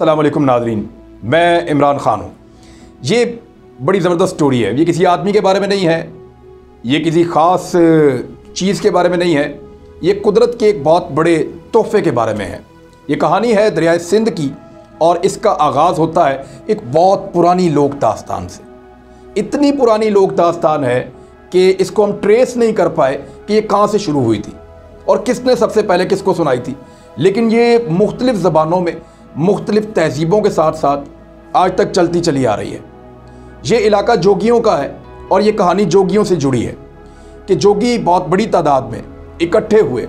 अस्सलाम वालेकुम नाज़रीन, मैं इमरान ख़ान हूँ। ये बड़ी ज़बरदस्त स्टोरी है। ये किसी आदमी के बारे में नहीं है, ये किसी ख़ास चीज़ के बारे में नहीं है, ये कुदरत के एक बहुत बड़े तोहफ़े के बारे में है। ये कहानी है दरियाए सिंध की और इसका आगाज़ होता है एक बहुत पुरानी लोक दास्तान से। इतनी पुरानी लोक दास्तान है कि इसको हम ट्रेस नहीं कर पाए कि ये कहाँ से शुरू हुई थी और किसने सबसे पहले किसको सुनाई थी। लेकिन ये मुख्तलिफ़ ज़बानों में मुख्तलिफ़ तहज़ीबों के साथ साथ आज तक चलती चली आ रही है। ये इलाका जोगियों का है और ये कहानी जोगियों से जुड़ी है कि जोगी बहुत बड़ी तादाद में इकट्ठे हुए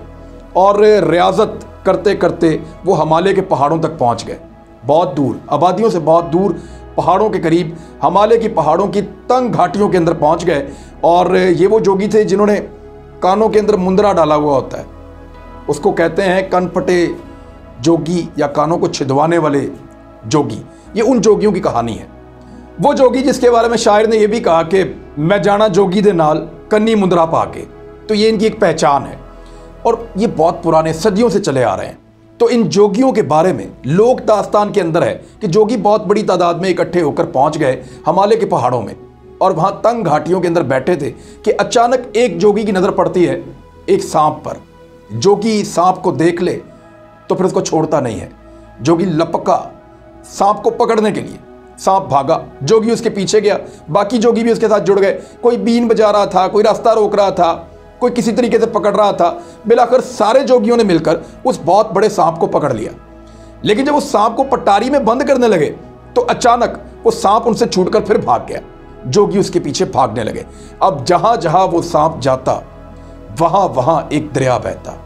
और रियाज़त करते करते वो हिमालय के पहाड़ों तक पहुंच गए। बहुत दूर, आबादियों से बहुत दूर, पहाड़ों के करीब, हिमालय की पहाड़ों की तंग घाटियों के अंदर पहुंच गए। और ये वो जोगी थे जिन्होंने कानों के अंदर मुंदरा डाला हुआ होता है, उसको कहते हैं कनपटे जोगी या कानों को छिदवाने वाले जोगी। ये उन जोगियों की कहानी है। वो जोगी जिसके बारे में शायर ने यह भी कहा कि मैं जाना जोगी दे नाल कन्नी मुंदरा पाके। तो ये इनकी एक पहचान है और ये बहुत पुराने सदियों से चले आ रहे हैं। तो इन जोगियों के बारे में लोक दास्तान के अंदर है कि जोगी बहुत बड़ी तादाद में इकट्ठे होकर पहुंच गए हिमालय के पहाड़ों में और वहां तंग घाटियों के अंदर बैठे थे कि अचानक एक जोगी की नज़र पड़ती है एक सांप पर। जोगी सांप को देख ले तो फिर उसको छोड़ता नहीं है। जोगी लपका सांप को पकड़ने के लिए, सांप भागा, जोगी उसके पीछे गया, बाकी जोगी भी उसके साथ जुड़ गए। कोई बीन बजा रहा था, कोई रास्ता रोक रहा था, कोई किसी तरीके से पकड़ रहा था। मिलाकर सारे जोगियों ने मिलकर उस बहुत बड़े सांप को पकड़ लिया। लेकिन जब उस सांप को पटारी में बंद करने लगे तो अचानक वो सांप उनसे छूटकर फिर भाग गया। जोगी उसके पीछे भागने लगे। अब जहां जहां वो सांप जाता वहां वहां एक दरिया बहता।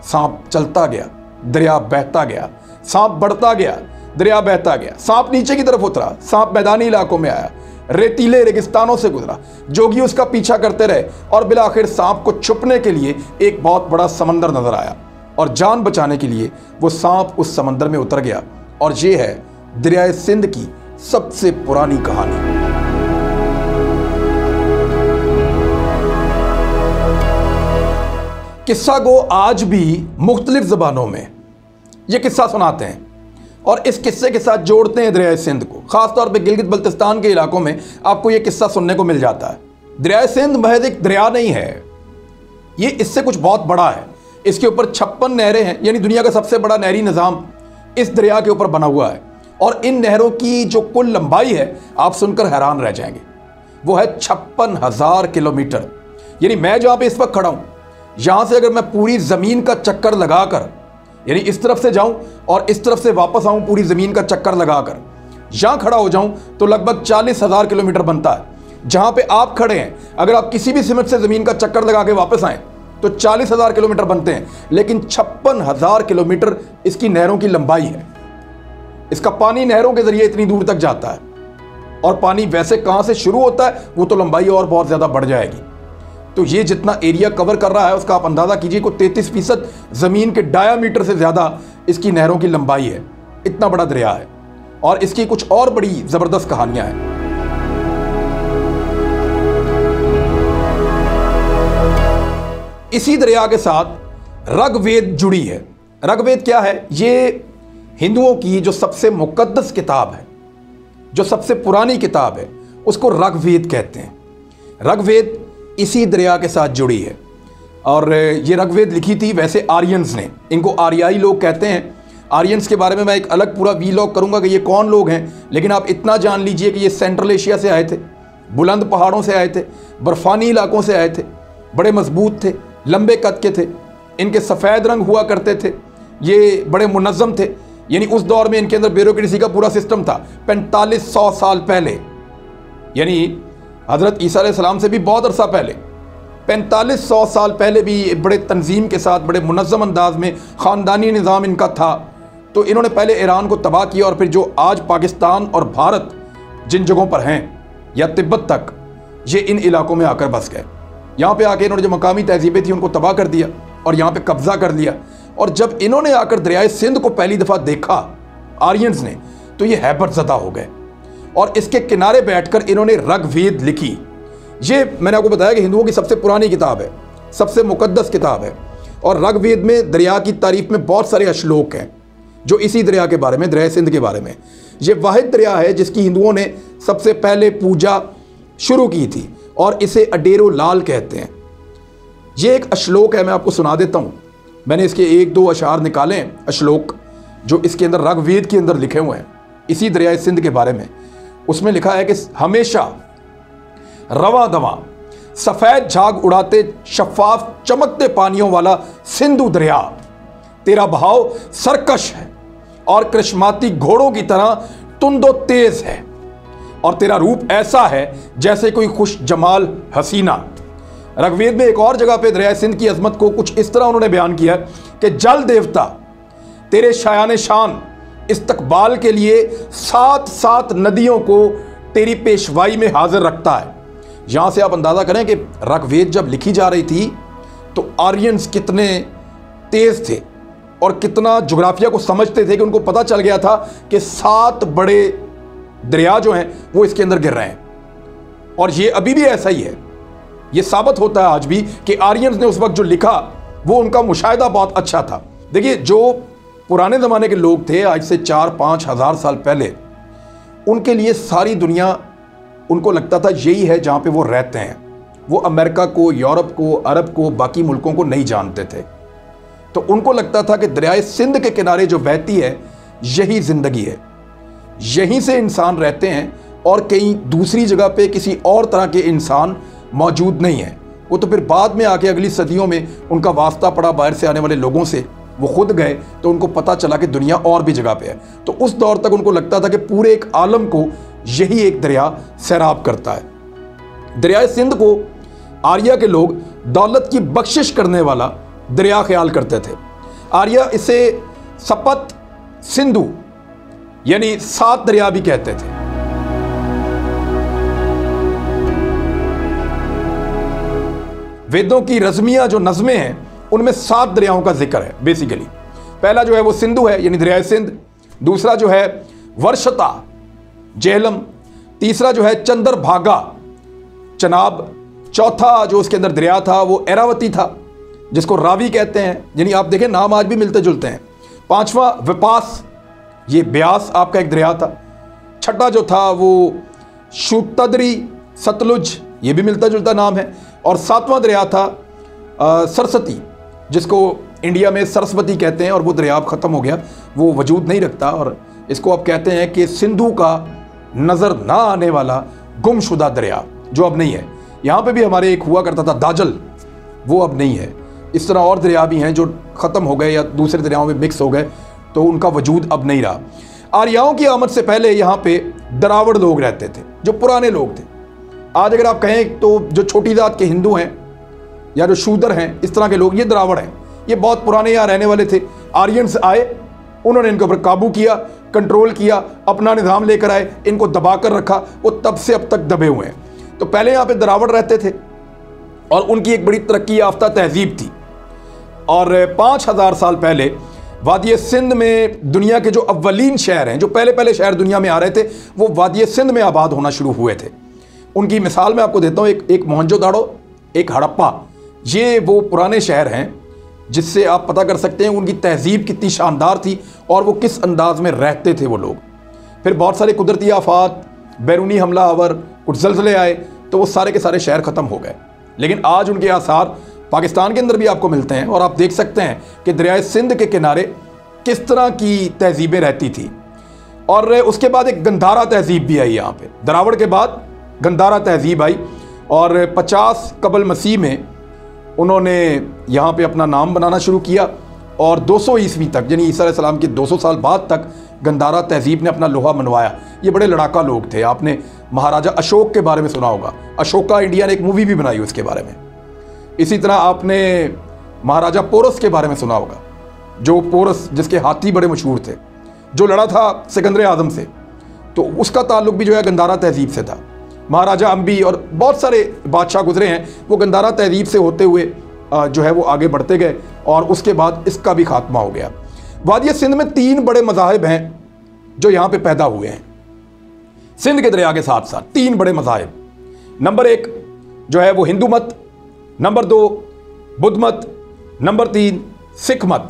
सांप चलता गया, दरिया बहता गया, सांप बढ़ता गया, दरिया बहता गया। सांप नीचे की तरफ उतरा, सांप मैदानी इलाकों में आया, रेतीले रेगिस्तानों से गुजरा। जोगी उसका पीछा करते रहे और बिलाखिर सांप को छुपने के लिए एक बहुत बड़ा समंदर नजर आया और जान बचाने के लिए वो सांप उस समंदर में उतर गया। और ये है दरियाए सिंध की सबसे पुरानी कहानी। किस्सा गो आज भी मुख्तलिफ ज़बानों में ये किस्सा सुनाते हैं और इस किस्से के साथ जोड़ते हैं दरियाए सिंध को। ख़ासतौर पे गिलगित बल्तिस्तान के इलाकों में आपको ये किस्सा सुनने को मिल जाता है। दरियाए सिंध महज एक दरिया नहीं है, ये इससे कुछ बहुत बड़ा है। इसके ऊपर 56 नहरें हैं, यानी दुनिया का सबसे बड़ा नहरी निज़ाम इस दरिया के ऊपर बना हुआ है। और इन नहरों की जो कुल लंबाई है आप सुनकर हैरान रह जाएंगे, वो है 56,000 किलोमीटर। यानी मैं जहाँ पर इस वक्त खड़ा हूँ, यहाँ से अगर मैं पूरी ज़मीन का चक्कर लगाकर, यानी इस तरफ से जाऊं और इस तरफ से वापस आऊं, पूरी ज़मीन का चक्कर लगाकर यहाँ खड़ा हो जाऊं तो लगभग 40,000 किलोमीटर बनता है। जहाँ पे आप खड़े हैं अगर आप किसी भी सिमत से ज़मीन का चक्कर लगा के वापस आएँ तो 40,000 किलोमीटर बनते हैं। लेकिन 56,000 किलोमीटर इसकी नहरों की लंबाई है। इसका पानी नहरों के ज़रिए इतनी दूर तक जाता है और पानी वैसे कहाँ से शुरू होता है वो तो लंबाई और बहुत ज़्यादा बढ़ जाएगी। तो ये जितना एरिया कवर कर रहा है उसका आप अंदाज़ा कीजिए को 33% ज़मीन के डायामीटर से ज़्यादा इसकी नहरों की लंबाई है। इतना बड़ा दरिया है और इसकी कुछ और बड़ी ज़बरदस्त कहानियां हैं। इसी दरिया के साथ ऋग्वेद जुड़ी है। ऋग्वेद क्या है? ये हिंदुओं की जो सबसे मुकद्दस किताब है, जो सबसे पुरानी किताब है, उसको ऋग्वेद कहते हैं। ऋग्वेद इसी दरिया के साथ जुड़ी है और ये ऋग्वेद लिखी थी वैसे आर्यंस ने। इनको आर्याई लोग कहते हैं। आर्यंस के बारे में मैं एक अलग पूरा वीलॉग करूंगा कि ये कौन लोग हैं, लेकिन आप इतना जान लीजिए कि ये सेंट्रल एशिया से आए थे, बुलंद पहाड़ों से आए थे, बर्फानी इलाकों से आए थे, बड़े मजबूत थे, लंबे कद के थे, इनके सफ़ेद रंग हुआ करते थे, ये बड़े मुनज़्ज़म थे। यानी उस दौर में इनके अंदर ब्यूरोक्रेसी का पूरा सिस्टम था। 4500 साल पहले, यानी हज़रत ईसा अलैहिस्सलाम से भी बहुत अरसा पहले, 4500 साल पहले भी बड़े तंजीम के साथ, बड़े मुनज़्ज़म अंदाज में ख़ानदानी निज़ाम इनका था। तो इन्होंने पहले ईरान को तबाह किया और फिर जो आज पाकिस्तान और भारत जिन जगहों पर हैं या तिब्बत तक, ये इन इलाकों में आकर बस गए। यहाँ पे आके इन्होंने जो मकामी तहजीबें थी उनको तबाह कर दिया और यहाँ पे कब्ज़ा कर लिया। और जब इन्होंने आकर दरियाए सिंध को पहली दफ़ा देखा आर्यंस ने, तो ये हैबत ज़दा हो गए और इसके किनारे बैठकर इन्होंने ऋग्वेद लिखी। ये मैंने आपको बताया कि हिंदुओं की सबसे पुरानी किताब है, सबसे मुकद्दस किताब है। और ऋग्वेद में दरिया की तारीफ में बहुत सारे श्लोक हैं। जो इसी दरिया के बारे में, दरिया सिंध के बारे में। ये वाहिद दरिया है जिसकी हिंदुओं ने सबसे पहले पूजा शुरू की थी और इसे अडेरो लाल कहते हैं। ये एक अश्लोक है, मैं आपको सुना देता हूँ। मैंने इसके 1-2 अशार निकाले हैं, अश्लोक जो इसके अंदर ऋग्वेद के अंदर लिखे हुए हैं इसी दरिया सिंध के बारे में। उसमें लिखा है कि हमेशा रवा दवा सफ़ेद झाग उड़ाते शफाफ चमकते पानियों वाला सिंधु दरिया, तेरा बहाव सरकश है और कृष्माती घोड़ों की तरह तुंदो तेज है, और तेरा रूप ऐसा है जैसे कोई खुश जमाल हसीना। ऋग्वेद में एक और जगह पे दरिया सिंध की अजमत को कुछ इस तरह उन्होंने बयान किया कि जल देवता तेरे शायान शान इस्तकबाल के लिए 7 नदियों को तेरी पेशवाई में हाजिर रखता है। यहां से आप अंदाजा करें कि ऋग्वेद जब लिखी जा रही थी तो आर्यंस कितने तेज थे और कितना ज्योग्राफिया को समझते थे कि उनको पता चल गया था कि 7 बड़े दरिया जो हैं वो इसके अंदर गिर रहे हैं। और ये अभी भी ऐसा ही है। ये साबित होता है आज भी कि आर्यंस ने उस वक्त जो लिखा वो उनका मुशाहिदा बहुत अच्छा था। देखिए, जो पुराने ज़माने के लोग थे आज से 4-5 हज़ार साल पहले, उनके लिए सारी दुनिया उनको लगता था यही है जहाँ पे वो रहते हैं। वो अमेरिका को, यूरोप को, अरब को, बाकी मुल्कों को नहीं जानते थे। तो उनको लगता था कि दरियाए सिंध के किनारे जो बहती है यही ज़िंदगी है, यहीं से इंसान रहते हैं और कहीं दूसरी जगह पे किसी और तरह के इंसान मौजूद नहीं है। वो तो फिर बाद में आके अगली सदियों में उनका वास्ता पड़ा बाहर से आने वाले लोगों से, वो खुद गए तो उनको पता चला कि दुनिया और भी जगह पे है। तो उस दौर तक उनको लगता था कि पूरे एक आलम को यही एक दरिया सैराब करता है। दरिया सिंध को आर्या के लोग दौलत की बख्शिश करने वाला दरिया ख्याल करते थे। आर्या इसे सपत सिंधु यानी 7 दरिया भी कहते थे। वेदों की रज़मिया जो नज़में हैं उनमें 7 दरियाओं का जिक्र है। बेसिकली पहला जो है वो सिंधु है यानी दरिया सिंध, दूसरा जो है वर्षता जेहलम, तीसरा जो है चंद्रभागा चनाब, चौथा जो उसके अंदर दरिया था वो एरावती था जिसको रावी कहते हैं, यानी आप देखें नाम आज भी मिलते जुलते हैं। पांचवा विपास, ये ब्यास आपका एक दरिया था। छठा जो था वो शूतद्री सतलुज, ये भी मिलता जुलता नाम है। और 7वां दरिया था सरस्वती जिसको इंडिया में सरस्वती कहते हैं, और वो दरिया अब ख़त्म हो गया, वो वजूद नहीं रखता। और इसको अब कहते हैं कि सिंधु का नज़र ना आने वाला गुमशुदा दरिया, जो अब नहीं है। यहाँ पे भी हमारे एक हुआ करता था दाजल, वो अब नहीं है। इस तरह और दरिया भी हैं जो ख़त्म हो गए या दूसरे दरियाओं में मिक्स हो गए, तो उनका वजूद अब नहीं रहा। आर्याओं की आमद से पहले यहाँ पे दरावड़ लोग रहते थे जो पुराने लोग थे। आज अगर आप कहें तो जो छोटी जात के हिंदू हैं या जो शूदर हैं, इस तरह के लोग, ये दरावड़ हैं। ये बहुत पुराने यहाँ रहने वाले थे। आर्यंस आए, उन्होंने इनके ऊपर काबू किया, कंट्रोल किया, अपना निज़ाम लेकर आए, इनको दबा कर रखा, वो तब से अब तक दबे हुए हैं। तो पहले यहाँ पे दरावड़ रहते थे और उनकी एक बड़ी तरक्की याफ्ता तहजीब थी। और 5000 साल पहले वादी सिंध में दुनिया के जो अव्वलीन शहर हैं, जो पहले शहर दुनिया में आ रहे थे, वो वादी सिंध में आबाद होना शुरू हुए थे। उनकी मिसाल मैं आपको देता हूँ। एक मोहनजोदाड़ो, एक हड़प्पा, ये वो पुराने शहर हैं जिससे आप पता कर सकते हैं उनकी तहजीब कितनी शानदार थी और वो किस अंदाज में रहते थे वो लोग। फिर बहुत सारे कुदरती आफात, बैरूनी हमला आवर, कुछ ज़लज़ले आए, तो वो सारे के सारे शहर ख़त्म हो गए। लेकिन आज उनके आसार पाकिस्तान के अंदर भी आपको मिलते हैं और आप देख सकते हैं कि दरिया सिंध के किनारे किस तरह की तहजीबें रहती थी। और उसके बाद एक गंधारा तहजीब भी आई यहाँ पे। दरावड़ के बाद गंधारा तहजीब आई और 50 कबल मसीह में उन्होंने यहाँ पे अपना नाम बनाना शुरू किया और 200 ईस्वी तक, यानी ईसा अलैहिस्सलाम के 200 साल बाद तक गंधारा तहजीब ने अपना लोहा मनवाया। ये बड़े लड़ाका लोग थे। आपने महाराजा अशोक के बारे में सुना होगा, अशोका इंडिया ने एक मूवी भी बनाई उसके बारे में। इसी तरह आपने महाराजा पोरस के बारे में सुना होगा, जो पोरस जिसके हाथी बड़े मशहूर थे, जो लड़ा था सिकंदर आज़म से, तो उसका ताल्लुक भी जो है गंधारा तहजीब से था। महाराजा अम्बी और बहुत सारे बादशाह गुजरे हैं, वो गंधारा तहजीब से होते हुए जो है वो आगे बढ़ते गए और उसके बाद इसका भी खात्मा हो गया। वादी सिंध में 3 बड़े मज़ाहिब हैं जो यहाँ पे पैदा हुए हैं। सिंध के दरिया के साथ साथ 3 बड़े मज़ाहिब। नंबर 1 जो है वो हिंदू मत, नंबर 2 बुद्ध मत, नंबर 3 सिख मत।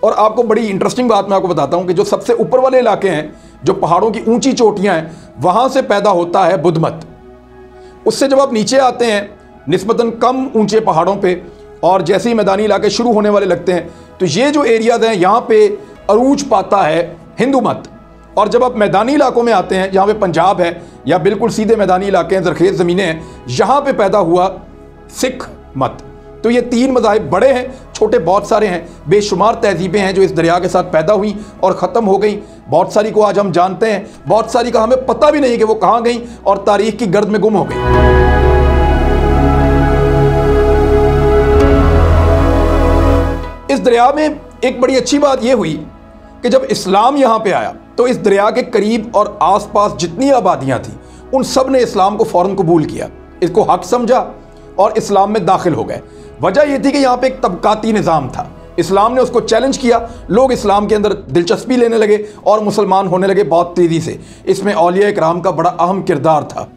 और आपको बड़ी इंटरेस्टिंग बात मैं आपको बताता हूं कि जो सबसे ऊपर वाले इलाके हैं, जो पहाड़ों की ऊंची चोटियां हैं, वहां से पैदा होता है बुद्ध मत। उससे जब आप नीचे आते हैं निस्बतन कम ऊंचे पहाड़ों पे, और जैसे ही मैदानी इलाके शुरू होने वाले लगते हैं, तो ये जो एरियाज हैं यहाँ पे अरूज पाता है हिंदू मत। और जब आप मैदानी इलाकों में आते हैं, जहाँ पे पंजाब है या बिल्कुल सीधे मैदानी इलाके हैं, ज़रखेज़ ज़मीनें हैं, यहाँ पे पैदा हुआ सिख मत। तो ये तीन मज़ाहिब बड़े हैं, छोटे बहुत सारे हैं, बेशुमार तहजीबें हैं जो इस दरिया के साथ पैदा हुई और ख़त्म हो गई। बहुत सारी को आज हम जानते हैं, बहुत सारी का हमें पता भी नहीं कि वो कहाँ गई और तारीख की गर्द में गुम हो गई। इस दरिया में एक बड़ी अच्छी बात यह हुई कि जब इस्लाम यहाँ पे आया तो इस दरिया के करीब और आसपास जितनी आबादियाँ थीं, उन सब ने इस्लाम को फ़ौरन कबूल किया, इसको हक समझा और इस्लाम में दाखिल हो गए। वजह यह थी कि यहाँ पे एक तबकाती निज़ाम था, इस्लाम ने उसको चैलेंज किया, लोग इस्लाम के अंदर दिलचस्पी लेने लगे और मुसलमान होने लगे बहुत तेज़ी से। इसमें औलिया इकराम का बड़ा अहम किरदार था।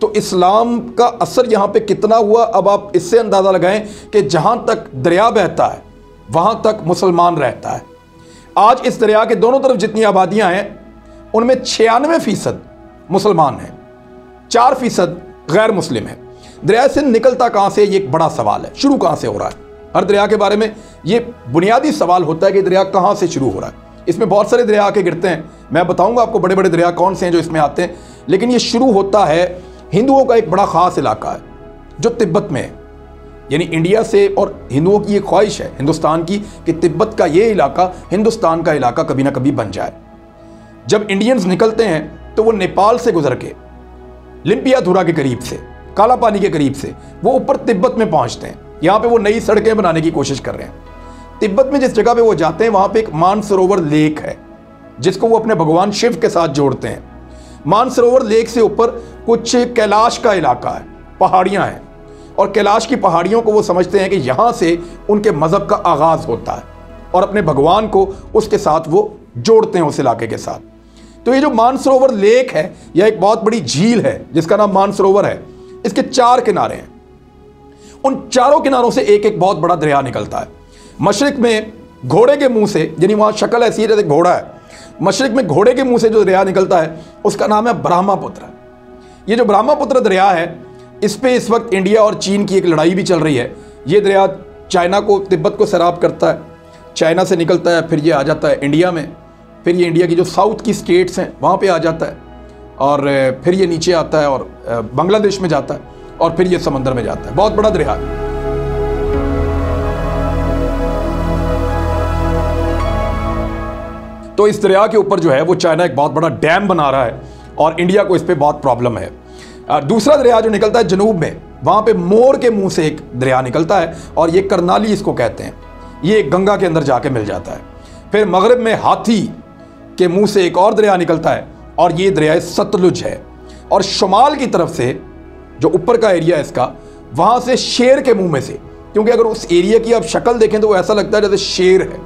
तो इस्लाम का असर यहाँ पे कितना हुआ, अब आप इससे अंदाज़ा लगाएं कि जहाँ तक दरिया बहता है वहाँ तक मुसलमान रहता है। आज इस दरिया के दोनों तरफ जितनी आबादियाँ हैं उनमें 96% मुसलमान हैं, 4% गैर मुस्लिम हैं। दरिया से निकलता कहाँ से, ये एक बड़ा सवाल है, शुरू कहाँ से हो रहा है। हर दरिया के बारे में ये बुनियादी सवाल होता है कि दरिया कहाँ से शुरू हो रहा है। इसमें बहुत सारे दरिया आके गिरते हैं, मैं बताऊँगा आपको बड़े बड़े दरिया कौन से हैं जो इसमें आते हैं, लेकिन ये शुरू होता है हिंदुओं का एक बड़ा ख़ास इलाका है जो तिब्बत में है। यानी इंडिया से, और हिंदुओं की ये ख्वाहिश है हिंदुस्तान की कि तिब्बत का ये इलाका हिंदुस्तान का इलाका कभी ना कभी बन जाए। जब इंडियंस निकलते हैं तो वो नेपाल से गुजर के लिम्पियाधुरा के करीब से, काला पानी के करीब से वो ऊपर तिब्बत में पहुंचते हैं। यहाँ पे वो नई सड़कें बनाने की कोशिश कर रहे हैं। तिब्बत में जिस जगह पे वो जाते हैं वहाँ पे एक मानसरोवर लेक है जिसको वो अपने भगवान शिव के साथ जोड़ते हैं। मानसरोवर लेक से ऊपर कुछ कैलाश का इलाका है, पहाड़ियाँ हैं, और कैलाश की पहाड़ियों को वो समझते हैं कि यहाँ से उनके मज़हब का आगाज़ होता है और अपने भगवान को उसके साथ वो जोड़ते हैं, उस इलाके के साथ। तो ये जो मानसरोवर लेक है यह एक बहुत बड़ी झील है जिसका नाम मानसरोवर है। इसके 4 किनारे हैं, उन चारों किनारों से एक एक बहुत बड़ा दरिया निकलता है। मशरिक में घोड़े के मुंह से, यानी वहाँ शक्ल ऐसी है जैसे घोड़ा है, मशरिक में घोड़े के मुंह से जो दरिया निकलता है उसका नाम है ब्रह्मपुत्र। ये जो ब्रह्मपुत्र दरिया है इस पे इस वक्त इंडिया और चीन की एक लड़ाई भी चल रही है। ये दरिया चाइना को, तिब्बत को सैराब करता है, चाइना से निकलता है, फिर ये आ जाता है इंडिया में, फिर ये इंडिया की जो साउथ की स्टेट्स हैं वहाँ पे आ जाता है, और फिर ये नीचे आता है और बांग्लादेश में जाता है, और फिर ये समंदर में जाता है। बहुत बड़ा दरिया है। तो इस दरिया के ऊपर जो है वो चाइना एक बहुत बड़ा डैम बना रहा है और इंडिया को इस पर बहुत प्रॉब्लम है। दूसरा दरिया जो निकलता है जनूब में, वहाँ पे मोर के मुंह से एक दरिया निकलता है और ये करनाली इसको कहते हैं। ये गंगा के अंदर जाके मिल जाता है। फिर मगरब में हाथी के मुंह से एक और दरिया निकलता है और ये दरिया सतलुज है। और शुमाल की तरफ से जो ऊपर का एरिया है इसका, वहाँ से शेर के मुंह में से, क्योंकि अगर उस एरिया की आप शक्ल देखें तो वो ऐसा लगता है जैसे शेर है,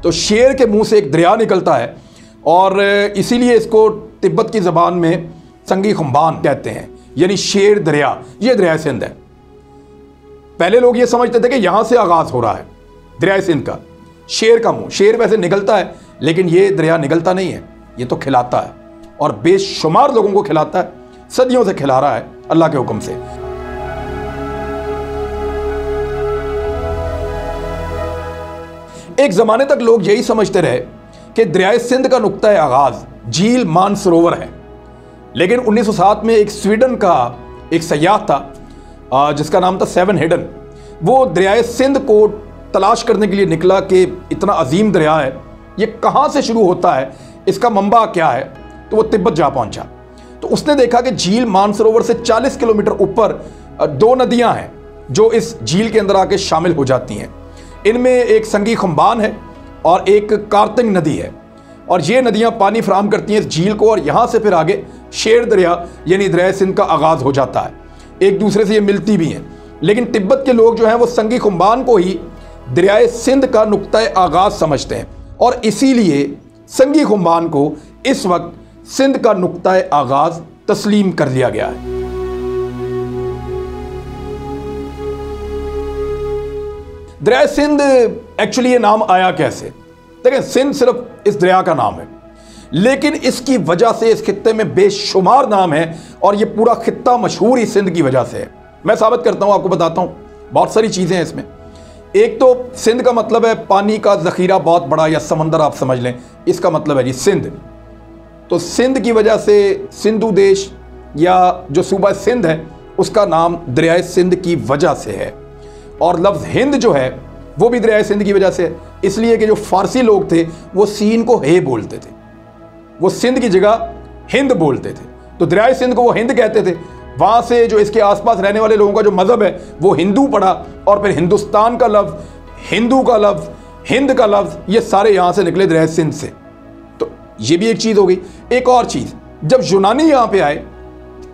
तो शेर के मुंह से एक दरिया निकलता है और इसीलिए इसको तिब्बत की ज़बान में संगी खुम्बान कहते हैं, यानी शेर दरिया। ये दरिया सिंध है। पहले लोग ये समझते थे कि यहाँ से आगाज़ हो रहा है दरिया सिंध का, शेर का मुंह। शेर वैसे निकलता है लेकिन ये दरिया निकलता नहीं है, ये तो खिलाता है और बेशुमार लोगों को खिलाता है, सदियों से खिला रहा है अल्लाह के हुक्म से। एक ज़माने तक लोग यही समझते रहे कि दरिया सिंध का नुक्ता आगाज़ झील मानसरोवर है, लेकिन 1907 में एक स्वीडन का एक सयाह था जिसका नाम था सेवन हेडन। वो दरिया सिंध को तलाश करने के लिए निकला कि इतना अजीम दरिया है, ये कहाँ से शुरू होता है, इसका मंबा क्या है। तो वो तिब्बत जा पहुँचा तो उसने देखा कि झील मानसरोवर से 40 किलोमीटर ऊपर 2 नदियाँ हैं जो इस झील के अंदर आके शामिल हो जाती हैं। इनमें एक संगी खुम्बान है और एक कार्तिंग नदी है, और ये नदियाँ पानी फराहम करती हैं इस झील को, और यहाँ से फिर आगे शेर दरिया यानी दरिया सिंध का आगाज़ हो जाता है। एक दूसरे से ये मिलती भी हैं, लेकिन तिब्बत के लोग जो हैं वो संगी खुम्बान को ही दरिया सिंध का नुक्ता आगाज़ समझते हैं, और इसीलिए संगी खुम्बान को इस वक्त सिंध का नुक्ता आगाज़ तस्लीम कर लिया गया है। दरिया सिंध एक्चुअली ये नाम आया कैसे? देखें, सिंध सिर्फ इस दरिया का नाम है, लेकिन इसकी वजह से इस खित्ते में बेशुमार नाम है और ये पूरा खित्ता मशहूर ही सिंध की वजह से है। मैं साबित करता हूँ, आपको बताता हूँ, बहुत सारी चीज़ें हैं इसमें। एक तो सिंध का मतलब है पानी का ज़ख़ीरा बहुत बड़ा, या समंदर आप समझ लें, इसका मतलब है जी सिंध। तो सिंध की वजह से सिंधु देश या जो सूबा सिंध है उसका नाम दरियाए सिंध की वजह से है। और लफ्ज़ हिंद जो है वो भी दरियाए सिंध की वजह से है, इसलिए कि जो फ़ारसी लोग थे वो सीन को हे बोलते थे, वो सिंध की जगह हिंद बोलते थे, तो दरियाए सिंध को वो हिंद कहते थे। वहाँ से जो इसके आसपास रहने वाले लोगों का जो मज़हब है वो हिंदू पड़ा, और फिर हिंदुस्तान का लफ्ज़, हिंदू का लफ्ज़, हिंद का लफ्ज़, ये सारे यहाँ से निकले दरियाए सिंध से। तो ये भी एक चीज़ हो गई। एक और चीज़, जब यूनानी यहाँ पे आए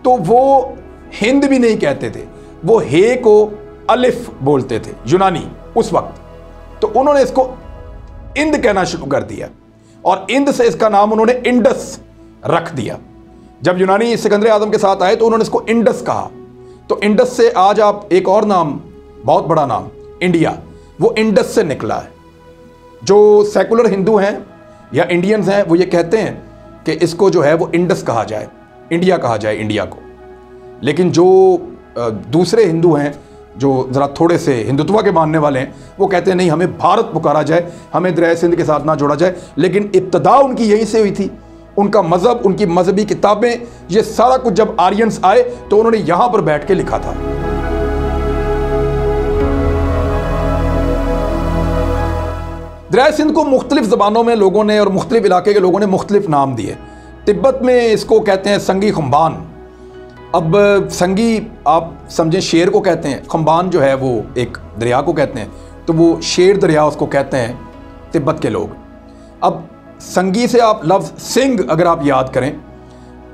तो वो हिंद भी नहीं कहते थे, वो हे को अलिफ बोलते थे यूनानी उस वक्त, तो उन्होंने इसको इंद कहना शुरू कर दिया और इंद से इसका नाम उन्होंने इंडस रख दिया। जब यूनानी सिकंदर आजम के साथ आए तो उन्होंने इसको इंडस कहा, तो इंडस से आज आप एक और नाम, बहुत बड़ा नाम, इंडिया, वो इंडस से निकला है। जो सेकुलर हिंदू हैं या इंडियंस हैं वो ये कहते हैं कि इसको जो है वो इंडस कहा जाए, इंडिया कहा जाए इंडिया को। लेकिन जो दूसरे हिंदू हैं, जो ज़रा थोड़े से हिंदुत्व के मानने वाले हैं, वो कहते हैं नहीं, हमें भारत पुकारा जाए, हमें दरियाए सिंध के साथ ना जोड़ा जाए। लेकिन इब्तदा उनकी यहीं से हुई थी, उनका मज़हब, उनकी मजहबी किताबें, ये सारा कुछ जब आर्यंस आए तो उन्होंने यहाँ पर बैठ के लिखा था। दरियाए सिंध को मुख्तलिफ ज़बानों में लोगों ने और मुख्तलिफ इलाके के लोगों ने मुख्तलिफ नाम दिए। तिब्बत में इसको कहते हैं संगी खुम्बान। अब संगी आप समझें शेर को कहते हैं, खुम्बान जो है वो एक दरिया को कहते हैं, तो वो शेर दरिया उसको कहते हैं तिब्बत के लोग। अब संगी से आप लफ्ज़ सिंह अगर आप याद करें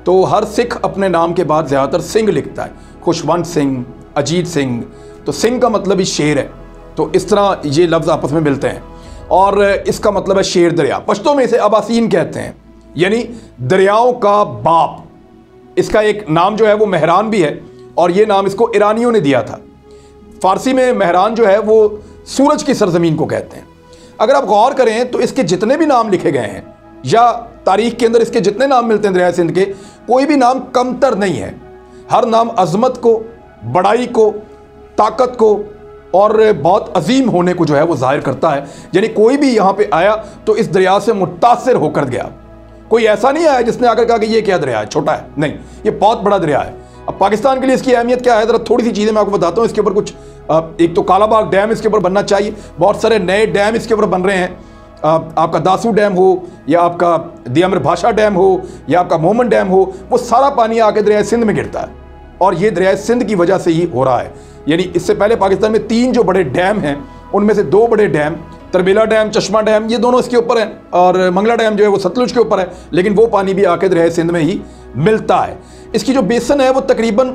तो हर सिख अपने नाम के बाद ज़्यादातर सिंह लिखता है, खुशवंत सिंह, अजीत सिंह, तो सिंह का मतलब ही शेर है। तो इस तरह ये लफ्ज़ आपस में मिलते हैं और इसका मतलब है शेर दरिया। पश्तो में इसे अबासीन कहते हैं, यानी दरियाओं का बाप। इसका एक नाम जो है वो मेहरान भी है और ये नाम इसको ईरानियों ने दिया था। फ़ारसी में मेहरान जो है वो सूरज की सरजमीन को कहते हैं। अगर आप गौर करें तो इसके जितने भी नाम लिखे गए हैं या तारीख के अंदर इसके जितने नाम मिलते हैं दरिया सिंध के, कोई भी नाम कमतर नहीं है। हर नाम अजमत को, बड़ाई को, ताकत को और बहुत अजीम होने को जो है वो जाहिर करता है। यानी कोई भी यहाँ पे आया तो इस दरिया से मुतासिर होकर गया। कोई ऐसा नहीं आया जिसने आकर कहा कि ये क्या दरिया है, छोटा है, नहीं, ये बहुत बड़ा दरिया है। अब पाकिस्तान के लिए इसकी अहमियत क्या है, ज़रा थोड़ी सी चीज़ें मैं आपको बताता हूँ। इसके ऊपर कुछ, एक तो कालाबाग डैम इसके ऊपर बनना चाहिए, बहुत सारे नए डैम इसके ऊपर बन रहे हैं। आपका दासू डैम हो या आपका दियामर भाषा डैम हो या आपका मोमन डैम हो, वो सारा पानी आके दरिया सिंध में गिरता है और ये दरिया सिंध की वजह से ही हो रहा है। यानी इससे पहले पाकिस्तान में 3 जो बड़े डैम हैं उनमें से 2 बड़े डैम, तरबेला डैम, चश्मा डैम, ये दोनों इसके ऊपर हैं और मंगला डैम जो है वो सतलुज के ऊपर है, लेकिन वो पानी भी आके दरिया सिंध में ही मिलता है। इसकी जो बेसन है वो तकरीबन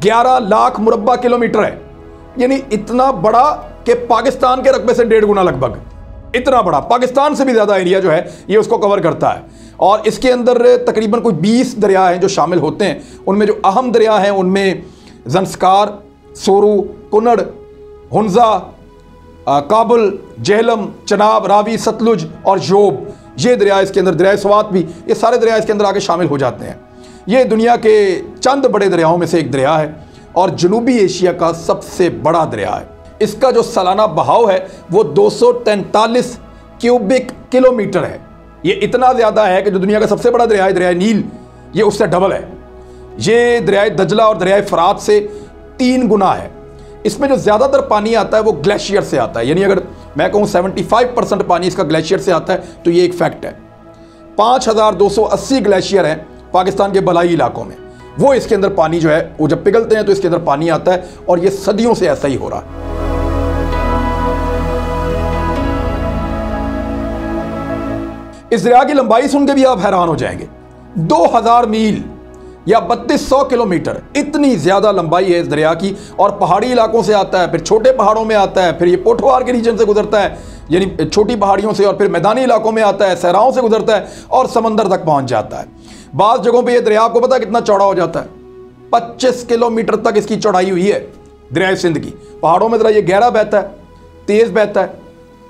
11 लाख मुरब्बा किलोमीटर है, यानी इतना बड़ा कि पाकिस्तान के रकबे से 1.5 गुना लगभग, इतना बड़ा, पाकिस्तान से भी ज़्यादा एरिया जो है ये उसको कवर करता है। और इसके अंदर तकरीबन कोई 20 दरिया हैं जो शामिल होते हैं। उनमें जो अहम दरिया हैं उनमें जंस्कार, सोरू, कुनड़, हुंजा, काबुल, जेहलम, चनाब, रावी, सतलुज और योब, ये दरिया इसके अंदर, दरिया स्वात भी, ये सारे दरिया इसके अंदर आके शामिल हो जाते हैं। ये दुनिया के चंद बड़े दरियाओं में से एक दरिया है और जनूबी एशिया का सबसे बड़ा दरिया है। इसका जो सालाना बहाव है वो 243 क्यूबिक किलोमीटर है। ये इतना ज़्यादा है कि जो दुनिया का सबसे बड़ा दरिया है, दरिया नील, ये उससे डबल है। ये दरिया दजला और दरिया फरात से 3 गुना है। इसमें जो ज़्यादातर पानी आता है वो ग्लेशियर से आता है, यानी अगर मैं कहूँ 75% पानी इसका ग्लेशियर से आता है तो ये एक फैक्ट है। 5280 ग्लेशियर हैं पाकिस्तान के बलाई इलाकों में, वो इसके अंदर पानी जो है वो जब पिघलते हैं तो इसके अंदर पानी आता है और ये सदियों से ऐसा ही हो रहा है। इस दरिया की लंबाई सुन के भी आप हैरान हो जाएंगे, 2000 मील या 3200 किलोमीटर, इतनी ज़्यादा लंबाई है इस दरिया की। और पहाड़ी इलाकों से आता है, फिर छोटे पहाड़ों में आता है, फिर ये पोठवार के रीजन से गुजरता है, यानी छोटी पहाड़ियों से, और फिर मैदानी इलाकों में आता है, सहराओं से गुजरता है और समंदर तक पहुंच जाता है। बाज़ जगहों पे ये दरिया आपको पता है कितना चौड़ा हो जाता है, 25 किलोमीटर तक इसकी चौड़ाई हुई है दरिया सिंध की। पहाड़ों में ज़रा ये गहरा बहता है, तेज़ बहता है,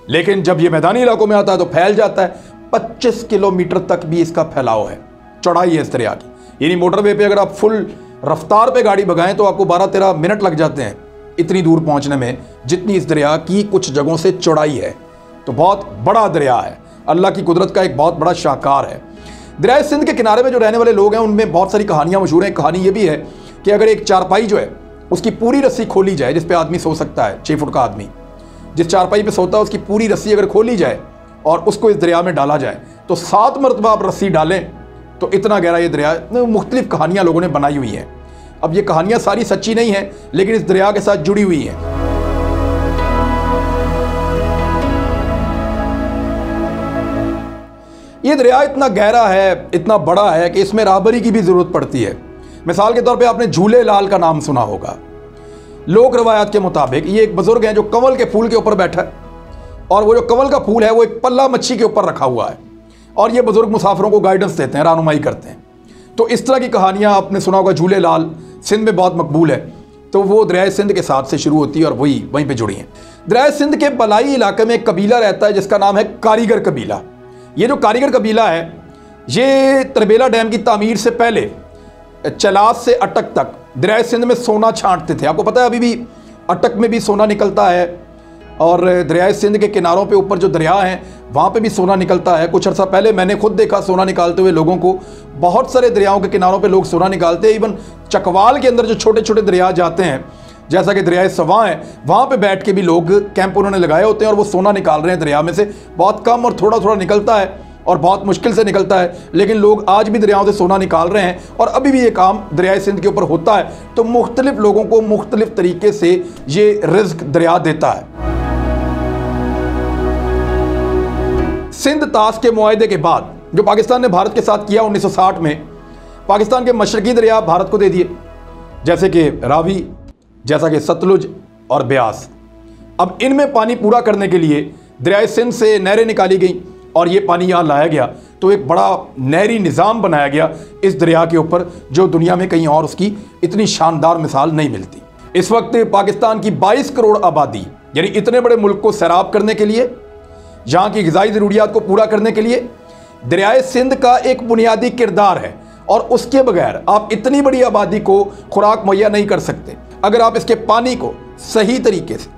लेकिन जब ये मैदानी इलाकों में आता है तो फैल जाता है। 25 किलोमीटर तक भी इसका फैलाव है, चौड़ाई है इस दरिया की। यानी मोटरवे पे अगर आप फुल रफ्तार पे गाड़ी भगाएं तो आपको 12-13 मिनट लग जाते हैं इतनी दूर पहुंचने में, जितनी इस दरिया की कुछ जगहों से चौड़ाई है। तो बहुत बड़ा दरिया है, अल्लाह की कुदरत का एक बहुत बड़ा शाहकार है। दरिया सिंध के किनारे में जो रहने वाले लोग हैं उनमें बहुत सारी कहानियां मशहूर हैं। कहानी ये भी है कि अगर एक चारपाई जो है उसकी पूरी रस्सी खोली जाए, जिस पे आदमी सो सकता है, 6 फुट का आदमी जिस चारपाई पे सोता है, उसकी पूरी रस्सी अगर खोली जाए और उसको इस दरिया में डाला जाए तो 7 मरतबा आप रस्सी डालें तो इतना गहरा ये दरिया। मुख्तलिफ कहानियां लोगों ने बनाई हुई हैं। अब ये कहानियां सारी सच्ची नहीं हैं, लेकिन इस दरिया के साथ जुड़ी हुई हैं। ये दरिया इतना गहरा है, इतना बड़ा है कि इसमें राहबरी की भी जरूरत पड़ती है। मिसाल के तौर पे आपने झूले लाल का नाम सुना होगा। लोक रवायात के मुताबिक ये एक बुजुर्ग है जो कंवल के फूल के ऊपर बैठा है, और वो जो कंवल का फूल है वो एक पल्ला मच्छी के ऊपर रखा हुआ है, और ये बुजुर्ग मुसाफिरों को गाइडेंस देते हैं, रहनुमाई करते हैं। तो इस तरह की कहानियां आपने सुना होगा। झूले लाल सिंध में बहुत मकबूल है, तो वो दरिया सिंध के साथ से शुरू होती है और वहीं पे जुड़ी हैं। दरिया सिंध के बलाई इलाके में एक कबीला रहता है जिसका नाम है कारीगर कबीला। ये जो कारीगर कबीला है ये तरबेला डैम की तामीर से पहले चलास से अटक तक दरिया सिंध में सोना छांटते थे। आपको पता है अभी भी अटक में भी सोना निकलता है, और दरिया सिंध के किनारों पे ऊपर जो दरिया हैं वहाँ पे भी सोना निकलता है। कुछ अर्सा पहले मैंने खुद देखा सोना निकालते हुए लोगों को। बहुत सारे दरियाओं के किनारों पे लोग सोना निकालते हैं। इवन चकवाल के अंदर जो छोटे छोटे दरिया जाते हैं, जैसा कि दरिया सवां है, वहाँ पे बैठ के भी लोग कैंप उन्होंने लगाए होते हैं और वो सोना निकाल रहे हैं दरिया में से। बहुत कम और थोड़ा थोड़ा निकलता है और बहुत मुश्किल से निकलता है, लेकिन लोग आज भी दरियाओं से सोना निकाल रहे हैं और अभी भी ये काम दरिया सिंध के ऊपर होता है। तो मुख्तलिफ लोगों को मुख्तलिफ तरीके से ये रिज्क दरिया देता है। सिंध ताश के मुआहदे के बाद जो पाकिस्तान ने भारत के साथ किया 1960 में, पाकिस्तान के मशरकी दरिया भारत को दे दिए, जैसे कि रावी, जैसा कि सतलुज और ब्यास। अब इनमें पानी पूरा करने के लिए दरिया सिंध से नहरें निकाली गई और ये पानी यहाँ लाया गया, तो एक बड़ा नहरी निज़ाम बनाया गया इस दरिया के ऊपर, जो दुनिया में कहीं और उसकी इतनी शानदार मिसाल नहीं मिलती। इस वक्त पाकिस्तान की 22 करोड़ आबादी, यानी इतने बड़े मुल्क को सैराब करने के लिए, यहाँ की ग़िज़ाई ज़रूरियात को पूरा करने के लिए दरिया सिंध का एक बुनियादी किरदार है, और उसके बगैर आप इतनी बड़ी आबादी को खुराक मुहैया नहीं कर सकते। अगर आप इसके पानी को सही तरीके से,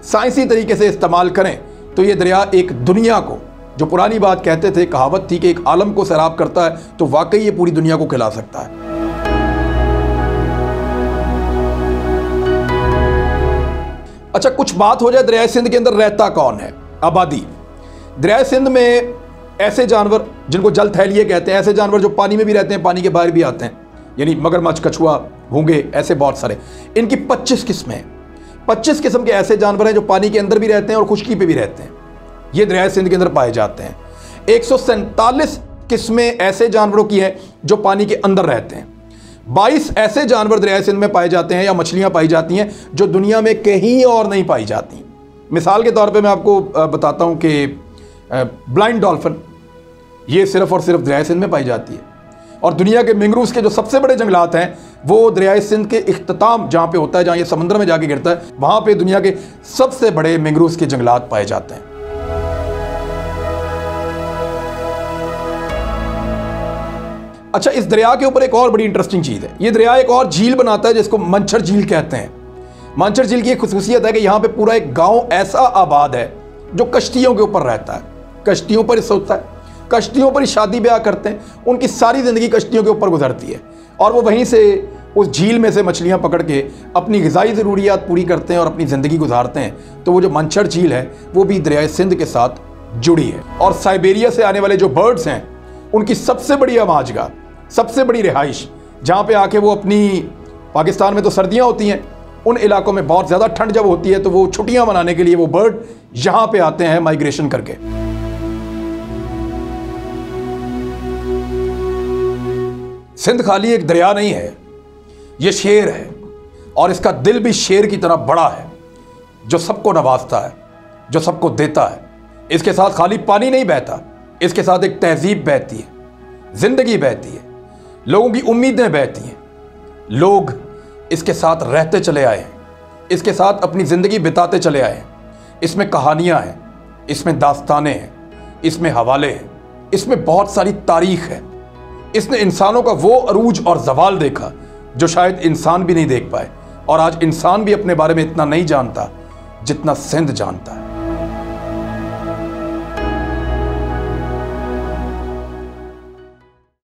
साइंसी तरीके से इस्तेमाल करें तो ये दरिया एक दुनिया को, जो पुरानी बात कहते थे, कहावत थी कि एक आलम को सैराब करता है, तो वाकई ये पूरी दुनिया को खिला सकता है। अच्छा, कुछ बात हो जाए दरिया सिंध के अंदर रहता कौन है, आबादी। दरिया सिंध में ऐसे जानवर जिनको जल थैलिए कहते हैं, ऐसे जानवर जो पानी में भी रहते हैं, पानी के बाहर भी आते हैं, यानी मगरमच्छ, कछुआ, घोंगे, ऐसे बहुत सारे। इनकी 25 किस्में हैं। 25 किस्म के ऐसे जानवर हैं जो पानी के अंदर भी रहते हैं और खुश्की पे भी रहते हैं। ये दरिया सिंध के अंदर पाए जाते हैं। 147 किस्में ऐसे जानवरों की हैं जो पानी के अंदर रहते हैं। 22 ऐसे जानवर दरिया सिंध में पाए जाते हैं या मछलियां पाई जाती हैं जो दुनिया में कहीं और नहीं पाई जाती। मिसाल के तौर पे मैं आपको बताता हूं कि ब्लाइंड डॉल्फिन, ये सिर्फ और सिर्फ दरिया सिंध में पाई जाती है। और दुनिया के मैंग्रोव्स के जो सबसे बड़े जंगलात हैं वो दरिया सिंध के इख्तिताम जहाँ पे होता है, जहाँ ये समुद्र में जाके गिरता है, वहाँ पे दुनिया के सबसे बड़े मैंग्रोव्स के जंगलात पाए जाते हैं। अच्छा, इस दरिया के ऊपर एक और बड़ी इंटरेस्टिंग चीज़ है। ये दरिया एक और झील बनाता है जिसको मंछर झील कहते हैं। मंछर झील की एक खुसूसियत है कि यहाँ पे पूरा एक गाँव ऐसा आबाद है जो कश्तियों के ऊपर रहता है, कश्तियों पर सोता है, कश्तियों पर ही शादी ब्याह करते हैं, उनकी सारी ज़िंदगी कश्तियों के ऊपर गुजरती है, और वो वहीं से उस झील में से मछलियाँ पकड़ के अपनी ग़िज़ाई ज़रूरियात पूरी करते हैं और अपनी ज़िंदगी गुजारते हैं। तो वो जो मंछर झील है वो भी दरिया सिंध के साथ जुड़ी है। और साइबेरिया से आने वाले जो बर्ड्स हैं उनकी सबसे बड़ी आमाजगाह, सबसे बड़ी रिहाइश, जहाँ पे आके वो अपनी, पाकिस्तान में तो सर्दियाँ होती हैं, उन इलाकों में बहुत ज़्यादा ठंड जब होती है तो वो छुट्टियाँ मनाने के लिए वो बर्ड यहाँ पे आते हैं माइग्रेशन करके। सिंध खाली एक दरिया नहीं है, ये शेर है, और इसका दिल भी शेर की तरह बड़ा है, जो सबको नवाजता है, जो सबको देता है। इसके साथ खाली पानी नहीं बहता, इसके साथ एक तहजीब बहती है, जिंदगी बहती है, लोगों की उम्मीदें बहती हैं। लोग इसके साथ रहते चले आए हैं, इसके साथ अपनी ज़िंदगी बिताते चले आए हैं। इसमें कहानियाँ हैं, इसमें दास्तानें हैं, इसमें हवाले हैं, इसमें बहुत सारी तारीख है। इसने इंसानों का वो अरूज और जवाल देखा जो शायद इंसान भी नहीं देख पाए, और आज इंसान भी अपने बारे में इतना नहीं जानता जितना सिंध जानता है।